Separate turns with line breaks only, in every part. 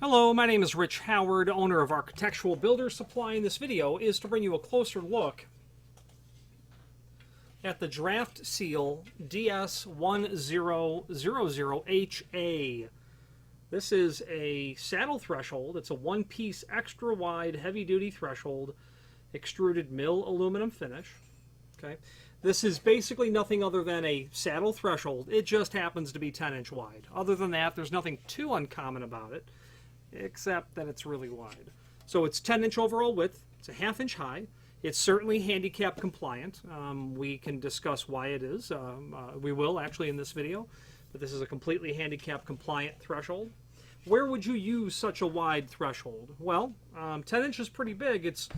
Hello, my name is Rich Howard, owner of Architectural Builder Supply, and this video is to bring you a closer look at the DraftSeal DS1000HA. This is a saddle threshold. It's a one-piece extra wide heavy-duty threshold, extruded mill aluminum finish. Okay, this is basically nothing other than a saddle threshold. It just happens to be 10-inch wide. Other than that, there's nothing too uncommon about it, except that it's really wide. So it's 10-inch overall width. It's a half-inch high. It's certainly handicap compliant. We can discuss why it is. We will actually in this video, but this is a completely handicap compliant threshold. Where would you use such a wide threshold? Well, 10 inches is pretty big. It's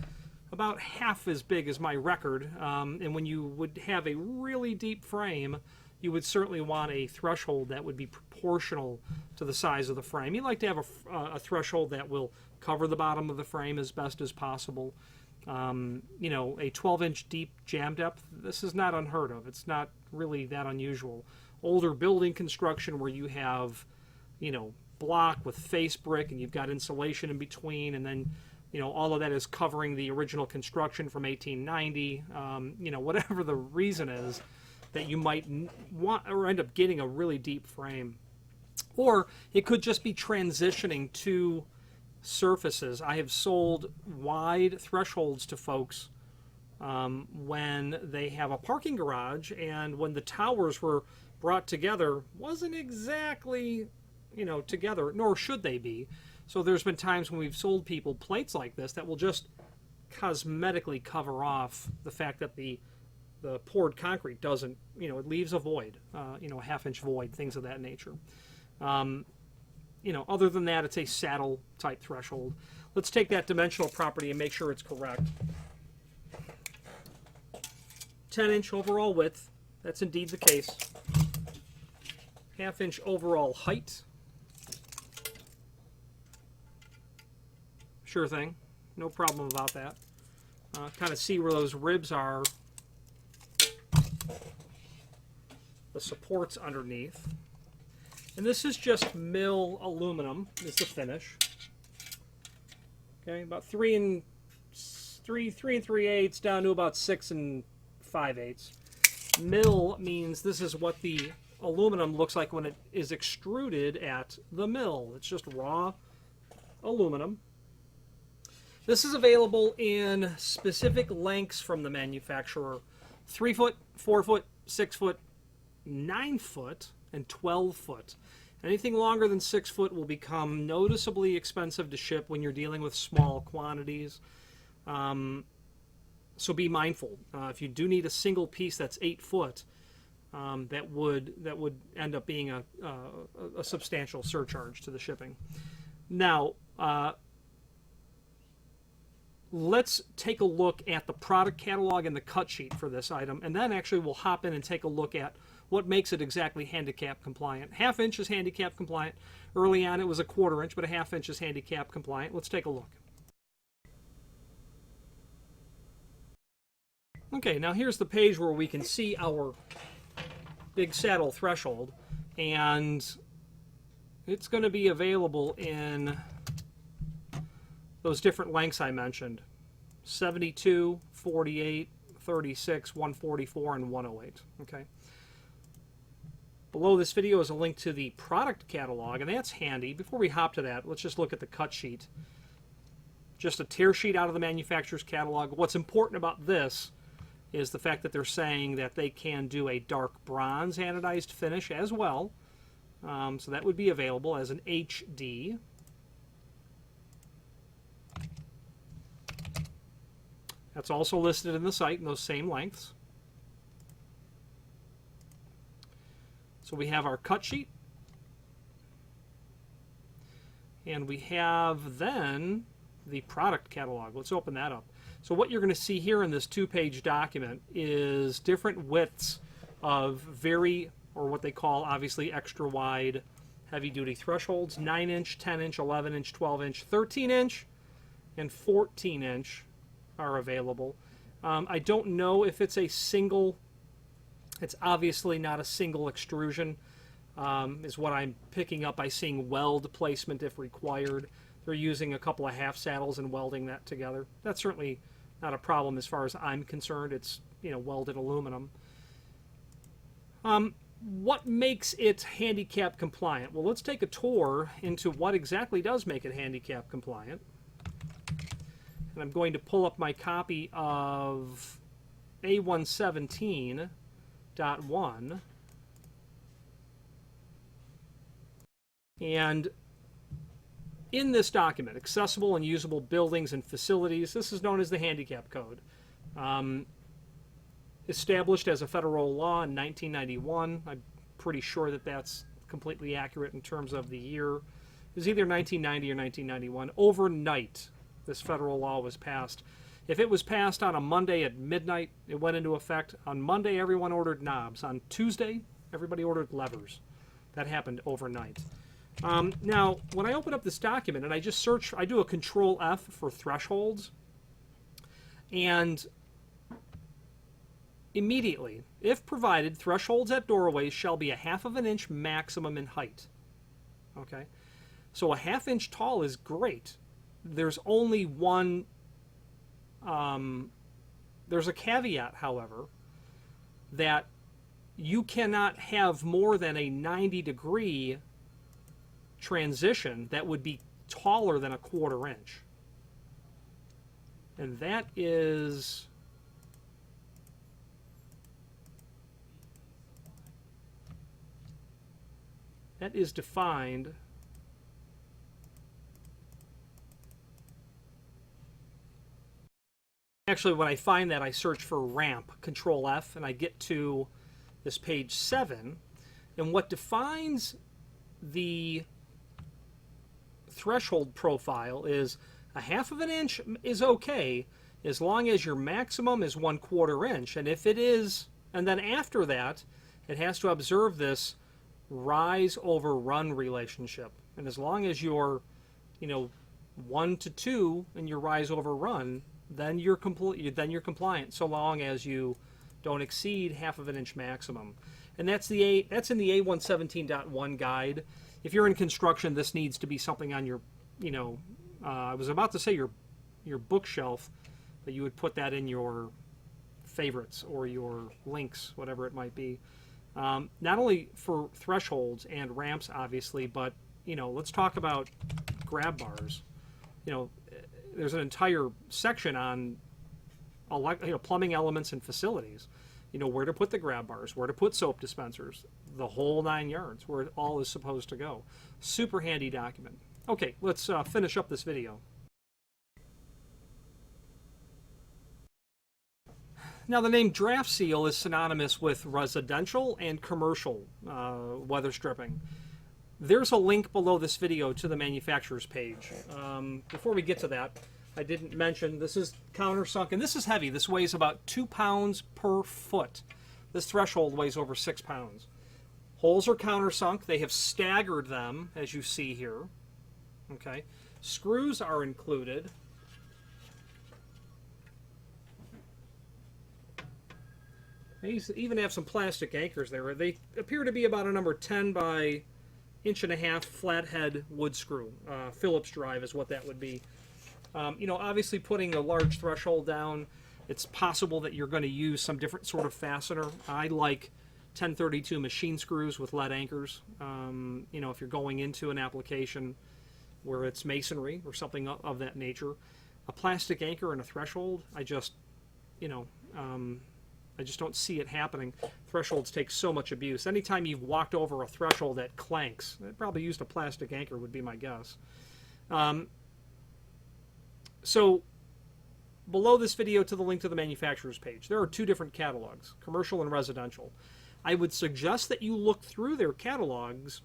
about half as big as my record, and when you would have a really deep frame, you would certainly want a threshold that would be proportional to the size of the frame. You like to have a threshold that will cover the bottom of the frame as best as possible. You know, a 12-inch deep jam depth, this is not unheard of. It's not really that unusual. Older building construction where you have, you know, block with face brick and you've got insulation in between, and then, you know, all of that is covering the original construction from 1890. You know, whatever the reason is that you might want or end up getting a really deep frame. Or it could just be transitioning to surfaces. I have sold wide thresholds to folks when they have a parking garage, and when the towers were brought together, wasn't exactly, you know, together, nor should they be. So there's been times when we've sold people plates like this that will just cosmetically cover off the fact that the poured concrete doesn't, you know, it leaves a void, you know, a half-inch void, things of that nature. You know, other than that, it's a saddle type threshold. Let's take that dimensional property and make sure it's correct. 10-inch overall width, that's indeed the case. Half-inch overall height. Sure thing, no problem about that. Kind of see where those ribs are, the supports underneath. And this is just mill aluminum is the finish. Okay, about 3 3/8 down to about 6 5/8. Mill means this is what the aluminum looks like when it is extruded at the mill. It's just raw aluminum. This is available in specific lengths from the manufacturer: 3 foot, 4 foot, 6 foot, 9 foot, and 12 foot. Anything longer than 6 foot will become noticeably expensive to ship when you're dealing with small quantities. So be mindful. If you do need a single piece that's 8 foot, that would end up being a substantial surcharge to the shipping. Now, let's take a look at the product catalog and the cut sheet for this item, and then actually we'll hop in and take a look at what makes it exactly handicap compliant. Half-inch is handicap compliant. Early on it was a 1/4 inch, but a half-inch is handicap compliant. Let's take a look. Okay, now here's the page where we can see our big saddle threshold, and it's going to be available in those different lengths I mentioned: 72, 48, 36, 144, and 108. Okay. Below this video is a link to the product catalog, and that's handy. Before we hop to that, let's just look at the cut sheet. Just a tear sheet out of the manufacturer's catalog. What's important about this is the fact that they're saying that they can do a dark bronze anodized finish as well. So that would be available as an HD. That's also listed in the site in those same lengths. So we have our cut sheet, and we have then the product catalog. Let's open that up. So what you're going to see here in this 2-page document is different widths of or what they call obviously extra wide heavy-duty thresholds: 9-inch, 10-inch, 11-inch, 12-inch, 13-inch, and 14-inch are available. I don't know if it's a single. It's obviously not a single extrusion. is what I'm picking up by seeing weld placement if required. They're using a couple of half saddles and welding that together. That's certainly not a problem as far as I'm concerned. It's, you know, welded aluminum. What makes it handicap compliant? Well, let's take a tour into what exactly does make it handicap compliant. And I'm going to pull up my copy of A117.1. And in this document, accessible and usable buildings and facilities, this is known as the handicap code. Established as a federal law in 1991. I'm pretty sure that that's completely accurate in terms of the year. It was either 1990 or 1991. Overnight, this federal law was passed. If it was passed on a Monday at midnight, it went into effect. On Monday, everyone ordered knobs. On Tuesday, everybody ordered levers. That happened overnight. Now, when I open up this document and I just search, I do a Control F for thresholds, and immediately, if provided, thresholds at doorways shall be 1/2 inch maximum in height. Okay, so a 1/2 inch tall is great. There's only one, there's a caveat, however, that you cannot have more than a 90-degree transition that would be taller than 1/4 inch. And that is defined actually. When I find that, I search for ramp, Control F, and I get to this page 7, and what defines the threshold profile is 1/2 inch is okay as long as your maximum is 1/4 inch, and if it is, and then after that it has to observe this rise over run relationship, and as long as you're, you know, 1 to 2 in your rise over run, then you're compliant, so long as you don't exceed 1/2 inch maximum. And that's in the A117.1 guide. If you're in construction, this needs to be something on your, you know, I was about to say your bookshelf, but you would put that in your favorites or your links, whatever it might be. Not only for thresholds and ramps, obviously, but, you know, let's talk about grab bars. You know, there's an entire section on plumbing elements and facilities. You know, where to put the grab bars, where to put soap dispensers, the whole 9 yards, where it all is supposed to go. Super handy document. Okay, let's finish up this video. Now, the name DraftSeal is synonymous with residential and commercial weather stripping. There's a link below this video to the manufacturer's page. Before we get to that, I didn't mention this is countersunk, and this is heavy. This weighs about 2 pounds per foot. This threshold weighs over 6 pounds. Holes are countersunk. They have staggered them, as you see here. Okay, screws are included. They even have some plastic anchors there. They appear to be about a number 10 by 1.5 inch flathead wood screw. Phillips drive is what that would be. You know, obviously putting a large threshold down, it's possible that you're going to use some different sort of fastener. I like 1032 machine screws with lead anchors. You know, if you're going into an application where it's masonry or something of that nature, a plastic anchor and a threshold, I just don't see it happening. Thresholds take so much abuse. Anytime you've walked over a threshold that clanks, they probably used a plastic anchor would be my guess. So below this video to the link to the manufacturer's page, there are 2 different catalogs, commercial and residential. I would suggest that you look through their catalogs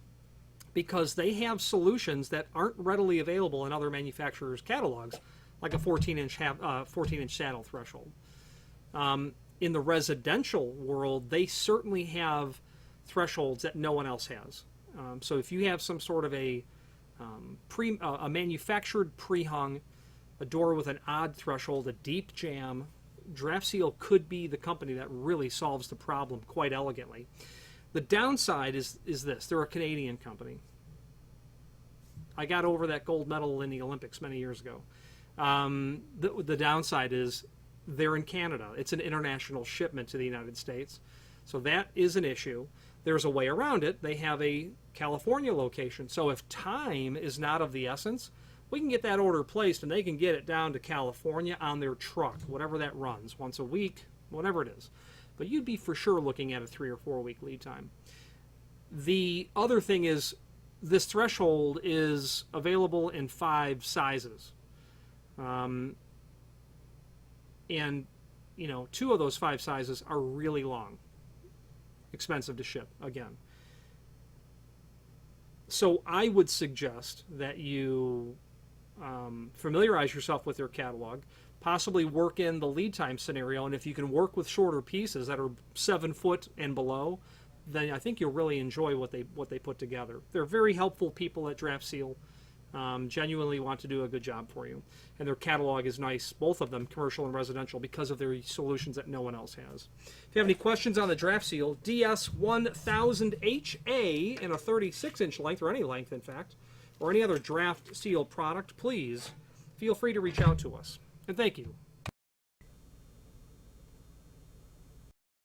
because they have solutions that aren't readily available in other manufacturers' catalogs, like a 14-inch saddle threshold. In the residential world, they certainly have thresholds that no one else has. So if you have some sort of a manufactured pre-hung, a door with an odd threshold, a deep jam, DraftSeal could be the company that really solves the problem quite elegantly. The downside is this. They're a Canadian company. I got over that gold medal in the Olympics many years ago. The downside is they're in Canada. It's an international shipment to the United States. So that is an issue. There's a way around it. They have a California location. So if time is not of the essence, we can get that order placed and they can get it down to California on their truck, whatever that runs, once a week, whatever it is. But you'd be for sure looking at a 3 or 4 week lead time. The other thing is this threshold is available in 5 sizes. And, 2 of those 5 sizes are really long. Expensive to ship, again. So I would suggest that you familiarize yourself with their catalog, possibly work in the lead time scenario, and if you can work with shorter pieces that are 7 foot and below, then I think you'll really enjoy what they put together. They're very helpful people at DraftSeal. Genuinely want to do a good job for you. And their catalog is nice, both of them, commercial and residential, because of their solutions that no one else has. If you have any questions on the DraftSeal DS1000HA in a 36-inch length, or any length, in fact, or any other DraftSeal product, please feel free to reach out to us. And thank you.